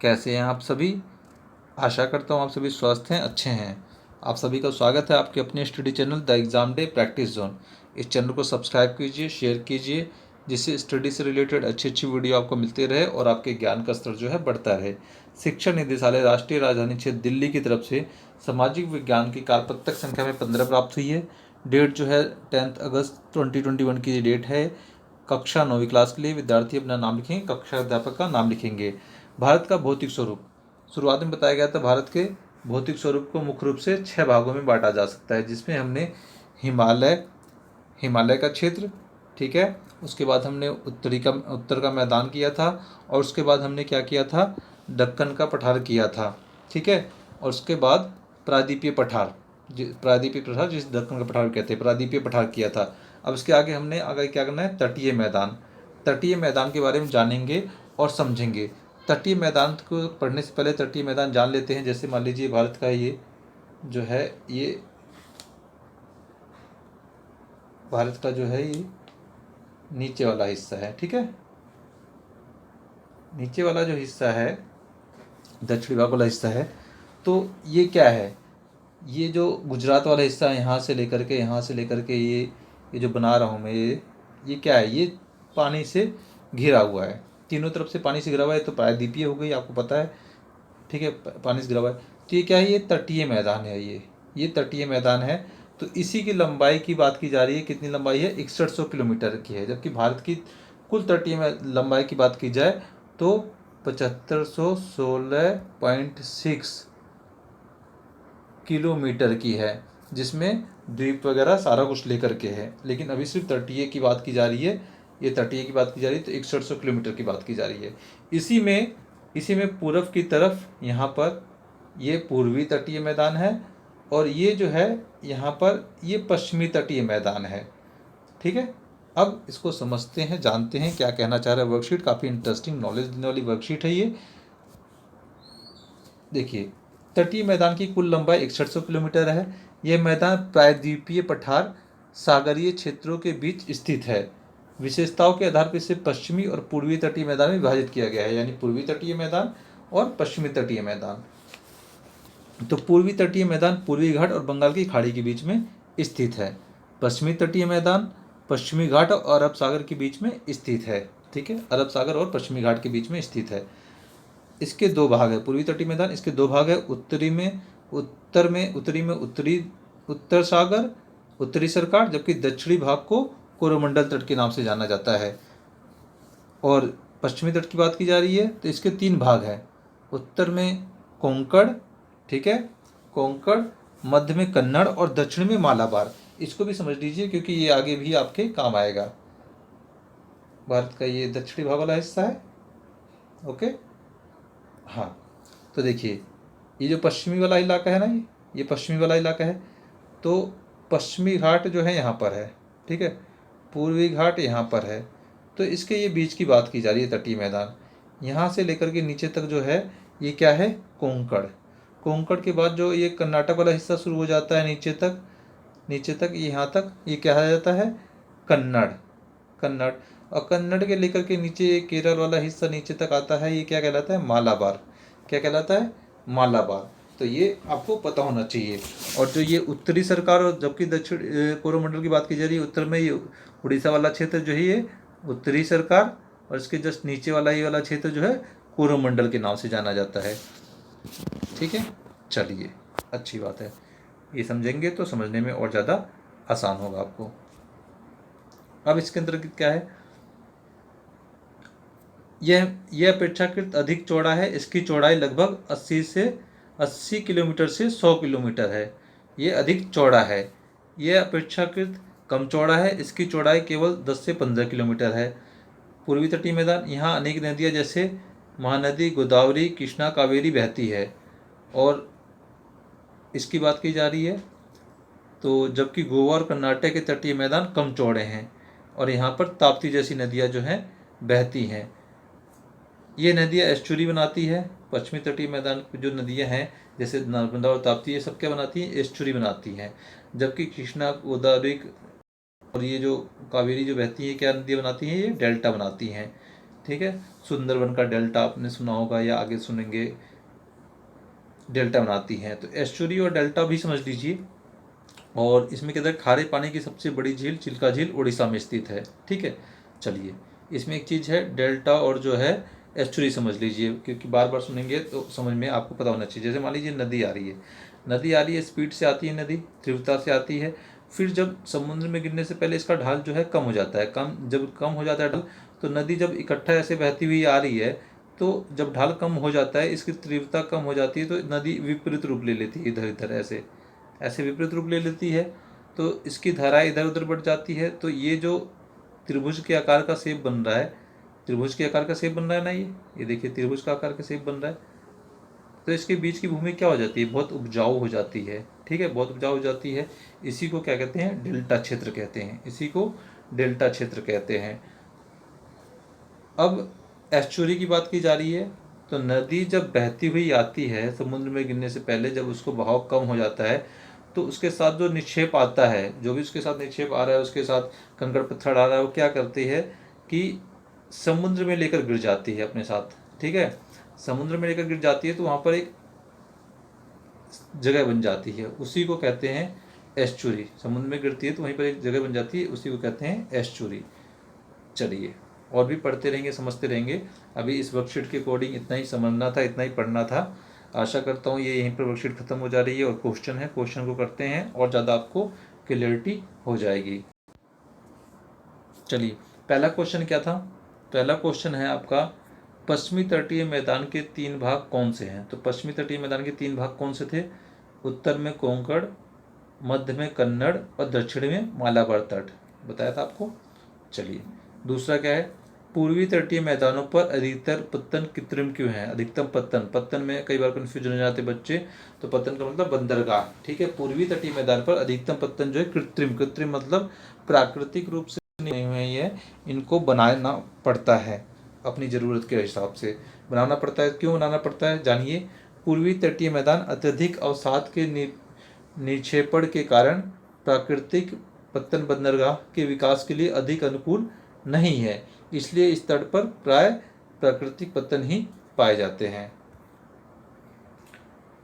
कैसे हैं आप सभी। आशा करता हूँ आप सभी स्वस्थ हैं, अच्छे हैं। आप सभी का स्वागत है आपके अपने study channel the exam day practice zone. इस चैनल को सब्सक्राइब कीजिए, शेयर कीजिए, जिससे स्टडी से रिलेटेड अच्छी अच्छी वीडियो आपको मिलती रहे और आपके ज्ञान का स्तर जो है बढ़ता रहे। शिक्षा निदेशालय राष्ट्रीय राजधानी क्षेत्र दिल्ली की तरफ से सामाजिक विज्ञान की कार्यपत्रक संख्या में 15 प्राप्त हुई है। डेट जो है 10 अगस्त 2021 की डेट है। कक्षा 9वीं क्लास के लिए विद्यार्थी अपना नाम लिखेंगे, कक्षा अध्यापक का नाम लिखेंगे। भारत का भौतिक स्वरूप शुरुआत में बताया गया था। भारत के भौतिक स्वरूप को मुख्य रूप से 6 भागों में बांटा जा सकता है, जिसमें हमने हिमालय का क्षेत्र, ठीक है, उसके बाद हमने उत्तर का मैदान किया था, और उसके बाद हमने क्या किया था, दक्कन का पठार किया था, ठीक है, और उसके बाद प्रायद्वीपीय पठार जिस दक्कन का पठार कहते हैं, प्रायद्वीपीय पठार किया था। अब इसके आगे क्या करना है, तटीय मैदान के बारे में जानेंगे और समझेंगे। तटीय मैदान को पढ़ने से पहले तटीय मैदान जान लेते हैं। जैसे मान लीजिए भारत का ये जो है ये नीचे वाला हिस्सा है, ठीक है। नीचे वाला जो हिस्सा है, दक्षिणी भाग वाला हिस्सा है, तो ये क्या है, ये जो गुजरात वाला हिस्सा है, यहाँ से लेकर के ये जो बना रहा हूँ मैं, ये क्या है, ये पानी से घिरा हुआ है, तीनों तरफ से पानी से घिरा हुआ है। तो प्रायद्वीपीय हो गई, आपको पता है, ठीक है, पानी से घिरा हुआ है। तो ये क्या है, ये तटीय मैदान है, ये तटीय मैदान है। तो इसी की लंबाई की बात की जा रही है। कितनी लंबाई है, 6100 किलोमीटर की है। जबकि भारत की कुल तटीय लंबाई की बात की जाए तो 7516.6 किलोमीटर की है, जिसमें द्वीप वगैरह सारा कुछ लेकर के है। लेकिन अभी सिर्फ तटीय की बात की जा रही है, ये तटीय की बात की जा रही है, तो 6100 किलोमीटर की बात की जा रही है। इसी में पूर्व की तरफ यहाँ पर ये पूर्वी तटीय मैदान है, और ये जो है यहाँ पर ये पश्चिमी तटीय मैदान है, ठीक है। अब इसको समझते हैं, जानते हैं क्या कहना चाह रहा है वर्कशीट। काफ़ी इंटरेस्टिंग नॉलेज देने वाली वर्कशीट है ये। देखिए, तटीय मैदान की कुल लंबाई 6100 किलोमीटर है। यह मैदान प्रायद्वीपीय पठार सागरीय क्षेत्रों के बीच स्थित है। विशेषताओं के आधार पर इसे पश्चिमी और पूर्वी तटीय मैदान में विभाजित किया गया है, यानी पूर्वी तटीय मैदान और पश्चिमी तटीय मैदान। तो पूर्वी तटीय मैदान पूर्वी घाट और बंगाल की खाड़ी के बीच में स्थित है। पश्चिमी तटीय मैदान पश्चिमी घाट और अरब सागर के बीच में स्थित है, ठीक है, अरब सागर और पश्चिमी घाट के बीच में स्थित है। इसके दो भाग है, पूर्वी तटीय मैदान, इसके दो भाग है। उत्तरी में उत्तर सागर, उत्तरी सरकार, जबकि दक्षिणी भाग को कोरोमंडल तट के नाम से जाना जाता है। और पश्चिमी तट की बात की जा रही है तो इसके 3 भाग हैं। उत्तर में कोंकण, ठीक है, कोंकण, मध्य में कन्नड़ और दक्षिण में मालाबार। इसको भी समझ लीजिए क्योंकि ये आगे भी आपके काम आएगा। भारत का ये दक्षिणी भाग वाला हिस्सा है, ओके। हाँ, तो देखिए, ये जो पश्चिमी वाला इलाका है ना, ये पश्चिमी वाला इलाका है। तो पश्चिमी घाट जो है यहाँ पर है, ठीक है, पूर्वी घाट यहाँ पर है। तो इसके ये बीच की बात की जा रही है, तटीय मैदान। यहाँ से लेकर के नीचे तक जो है ये क्या है, कोंकण के बाद जो ये कर्नाटक वाला हिस्सा शुरू हो जाता है नीचे तक यहाँ तक ये क्या आ जाता है, कन्नड़। और कन्नड़ के लेकर के नीचे ये केरल वाला हिस्सा नीचे तक आता है, ये क्या कहलाता है, मालाबार। क्या कहलाता है, मालाबार। तो ये आपको पता होना चाहिए। और जो ये उत्तरी सरकार, और जबकि दक्षिण कोरोमंडल की बात की जा रही है, उत्तर में ये उड़ीसा वाला क्षेत्र जो है ये उत्तरी सरकार, और इसके जस्ट नीचे वाला ये वाला क्षेत्र जो है कोरोमंडल के नाम से जाना जाता है, ठीक है। चलिए, अच्छी बात है, ये समझेंगे तो समझने में और ज़्यादा आसान होगा आपको। अब इसके अंतर्गत क्या है, यह अपेक्षाकृत अधिक चौड़ा है। इसकी चौड़ाई लगभग 80 किलोमीटर से 100 किलोमीटर है। ये अधिक चौड़ा है। यह अपेक्षाकृत कम चौड़ा है। इसकी चौड़ाई केवल 10 से 15 किलोमीटर है। पूर्वी तटीय मैदान, यहाँ अनेक नदियाँ जैसे महानदी, गोदावरी, कृष्णा, कावेरी बहती है, और इसकी बात की जा रही है। तो जबकि गोवा और कर्नाटक के तटीय मैदान कम चौड़े हैं, और यहाँ पर ताप्ती जैसी नदियाँ जो हैं बहती हैं। ये नदियाँ एस्चुरी बनाती है। पश्चिमी तटीय मैदान की जो नदियाँ हैं जैसे नर्मदा और ताप्ती, ये सब क्या बनाती हैं, एस्चुरी बनाती हैं। जबकि कृष्णा, गोदावरी और ये जो कावेरी जो बहती है, क्या नदियाँ बनाती हैं, ये डेल्टा बनाती हैं। ठीक है। सुंदरबन का डेल्टा आपने सुना होगा या आगे सुनेंगे, डेल्टा बनाती हैं। तो एस्चुरी और डेल्टा भी समझ लीजिए। और इसमें कहते हैं खारे पानी की सबसे बड़ी झील चिल्का झील उड़ीसा में स्थित है। ठीक है, चलिए इसमें एक चीज़ है डेल्टा और जो है एस्चुरी समझ लीजिए, क्योंकि बार बार सुनेंगे तो समझ में आपको पता होना चाहिए। जैसे मान लीजिए नदी आ रही है, नदी आ रही है, स्पीड से आती है, नदी तीव्रता से आती है। फिर जब समुद्र में गिरने से पहले इसका ढाल जो है कम हो जाता है। जब कम हो जाता है ढाल, तो नदी जब इकट्ठा ऐसे बहती हुई आ रही है, तो जब ढाल कम हो जाता है, इसकी तीव्रता कम हो जाती है, तो नदी विपरीत रूप ले लेती है, इधर इधर ऐसे ऐसे विपरीत रूप ले लेती है। तो इसकी धाराएं इधर उधर बढ़ जाती है। तो ये जो त्रिभुज के आकार का शेप बन रहा है, त्रिभुज के आकार का शेप बन रहा है ना, ये देखिए त्रिभुज का आकार का शेप बन रहा है। तो इसके बीच की भूमि क्या हो जाती है, बहुत उपजाऊ हो जाती है। ठीक है, बहुत उपजाऊ हो जाती है। इसी को क्या कहते हैं, डेल्टा क्षेत्र कहते हैं। इसी को डेल्टा क्षेत्र कहते हैं। अब एस्चुरी की बात की जा रही है। तो नदी जब बहती हुई आती है समुद्र में गिरने से पहले, जब उसको बहाव कम हो जाता है, तो उसके साथ जो निक्षेप आता है, जो भी उसके साथ निक्षेप आ रहा है, उसके साथ कंकड़ पत्थर आ रहा है, वो क्या करती है कि समुद्र में लेकर गिर जाती है अपने साथ। ठीक है, समुद्र में लेकर गिर जाती है, तो वहाँ पर एक जगह बन जाती है, उसी को कहते हैं एस्चुरी। समुद्र में गिरती है तो वहीं पर एक जगह बन जाती है, उसी को कहते हैं एस्चुरी। चलिए और भी पढ़ते रहेंगे, समझते रहेंगे। अभी इस वर्कशीट के अकॉर्डिंग इतना ही समझना था, इतना ही पढ़ना था। आशा करता हूँ ये यहीं पर वर्कशीट खत्म हो जा रही है और क्वेश्चन है, क्वेश्चन को करते हैं और ज़्यादा आपको क्लियरिटी हो जाएगी। चलिए पहला क्वेश्चन क्या था, पहला क्वेश्चन है आपका पश्चिमी तटीय मैदान के 3 भाग कौन से हैं। तो पश्चिमी तटीय मैदान के 3 भाग कौन से थे, उत्तर में कोंकण, मध्य में कन्नड़ और दक्षिण में मालाबार तट, बताया था आपको। चलिए दूसरा क्या है, पूर्वी तटीय मैदानों पर अधिकतर पत्तन कृत्रिम क्यों है। अधिकतम पत्तन, पत्तन में कई बार कंफ्यूजन हो जाते बच्चे, तो पत्तन का मतलब बंदरगाह। ठीक है, पूर्वी तटीय मैदान पर अधिकतम पत्तन जो है कृत्रिम, कृत्रिम मतलब प्राकृतिक रूप से नहीं हुए हैं, इनको बनाना पड़ता है, अपनी ज़रूरत के हिसाब से बनाना पड़ता है। क्यों बनाना पड़ता है जानिए। पूर्वी तटीय मैदान अत्यधिक अवसाद के निक्षेपण के कारण प्राकृतिक पत्तन बंदरगाह के विकास के लिए अधिक अनुकूल नहीं है, इसलिए इस तट पर प्राय प्राकृतिक पत्तन ही पाए जाते हैं।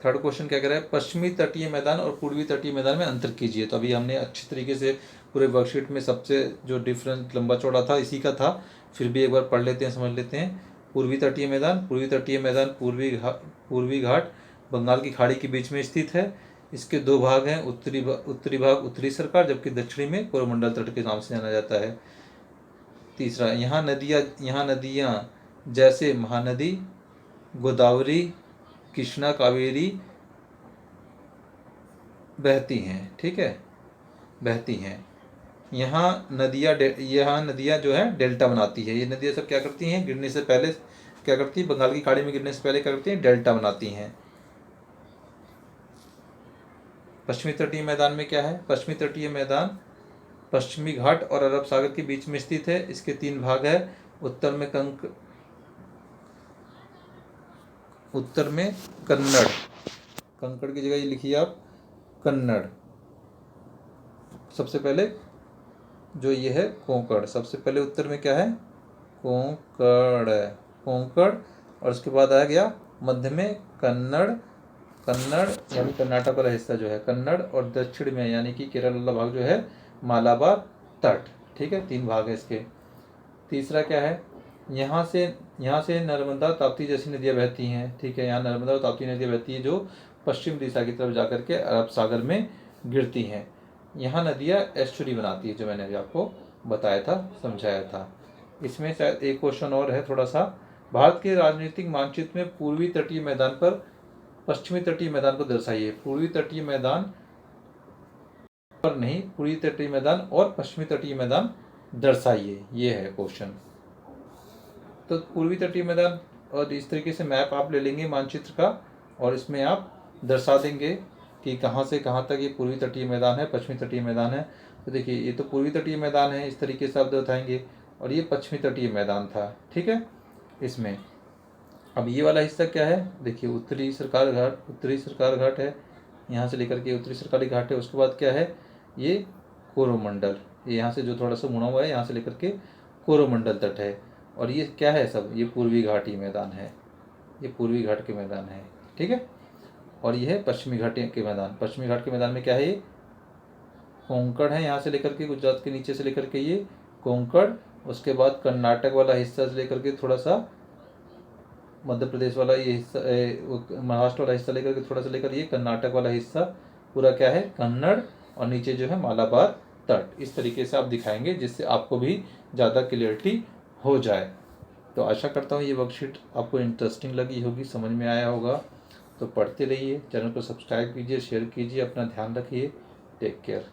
थर्ड क्वेश्चन क्या कह रहा है, पश्चिमी तटीय मैदान और पूर्वी तटीय मैदान में अंतर कीजिए। तो अभी हमने अच्छी तरीके से पूरे वर्कशीट में सबसे जो डिफरेंस लंबा चौड़ा था इसी का था, फिर भी एक बार पढ़ लेते हैं, समझ लेते हैं। पूर्वी तटीय मैदान, पूर्वी तटीय मैदान पूर्वी घाट बंगाल की खाड़ी के बीच में स्थित है। इसके 2 भाग हैं, उत्तरी भाग उत्तरी सरकार, जबकि दक्षिणी में कोरोमंडल तट के नाम से जाना जाता है। तीसरा, यहाँ नदियाँ जैसे महानदी, गोदावरी, कृष्णा, कावेरी बहती हैं। ठीक है, बहती हैं। यहाँ नदियाँ जो है डेल्टा बनाती है। ये नदियाँ सब क्या करती हैं, गिरने से पहले क्या करती हैं, बंगाल की खाड़ी में गिरने से पहले क्या करती हैं, डेल्टा बनाती हैं। पश्चिमी तटीय मैदान में क्या है, पश्चिमी तटीय मैदान पश्चिमी घाट और अरब सागर के बीच में स्थित है। इसके 3 भाग है, उत्तर में कन्नड़, कंकड़ की जगह ये लिखिए आप कन्नड़। सबसे पहले जो ये है कोंकण, सबसे पहले उत्तर में क्या है, कोंकण, और उसके बाद आ गया मध्य में कन्नड़ यानी कर्नाटक वाला हिस्सा जो है कन्नड़, और दक्षिण में यानी कि केरल वाला भाग जो है मालाबार तट। ठीक है, 3 भाग है इसके। तीसरा क्या है, यहाँ से नर्मदा ताप्ती जैसी नदियाँ बहती हैं। ठीक है, यहाँ नर्मदा और ताप्ती नदियाँ बहती हैं जो पश्चिम दिशा की तरफ जाकर के अरब सागर में गिरती हैं। यहाँ नदियाँ एस्चुरी बनाती है, जो मैंने अभी आपको बताया था, समझाया था। इसमें शायद एक क्वेश्चन और है थोड़ा सा, भारत के राजनीतिक मानचित्र में पूर्वी तटीय मैदान पर पश्चिमी तटीय मैदान को दर्शाइए। पूर्वी तटीय मैदान पर नहीं, पूर्वी तटीय मैदान और पश्चिमी तटीय मैदान दर्शाइए, ये है क्वेश्चन। तो पूर्वी तटीय मैदान, और इस तरीके से मैप आप ले लेंगे मानचित्र का, और इसमें आप दर्शा देंगे कि कहाँ से कहाँ तक ये पूर्वी तटीय मैदान है, पश्चिमी तटीय मैदान है। तो देखिए ये तो पूर्वी तटीय मैदान है, इस तरीके से आप बताएंगे, और ये पश्चिमी तटीय मैदान था। ठीक है, इसमें अब ये वाला हिस्सा क्या है, देखिए उत्तरी सरकार घाट है, यहाँ से लेकर के उत्तरी सरकारी घाट है। उसके बाद क्या है, ये कोरोमंडल, ये यहाँ से जो थोड़ा सा मुड़ा हुआ है, यहाँ से लेकर के कोरोमंडल तट है। और ये क्या है सब, ये पूर्वी घाटी मैदान है, ये पूर्वी घाट के मैदान है, ठीक है। और ये है पश्चिमी घाट के मैदान। पश्चिमी घाट के मैदान में क्या है, ये कोंकण है, यहाँ से लेकर के गुजरात के नीचे से लेकर के ये कोंकण, उसके बाद कर्नाटक वाला हिस्सा से लेकर के थोड़ा सा मध्य प्रदेश वाला ये हिस्सा, महाराष्ट्र वाला हिस्सा लेकर के थोड़ा सा लेकर ये कर्नाटक वाला हिस्सा पूरा क्या है कन्नड़, और नीचे जो है मालाबार तट। इस तरीके से आप दिखाएंगे जिससे आपको भी ज़्यादा क्लियरिटी हो जाए। तो आशा करता हूँ ये वर्कशीट आपको इंटरेस्टिंग लगी होगी, समझ में आया होगा। तो पढ़ते रहिए, चैनल को सब्सक्राइब कीजिए, शेयर कीजिए, अपना ध्यान रखिए, टेक केयर।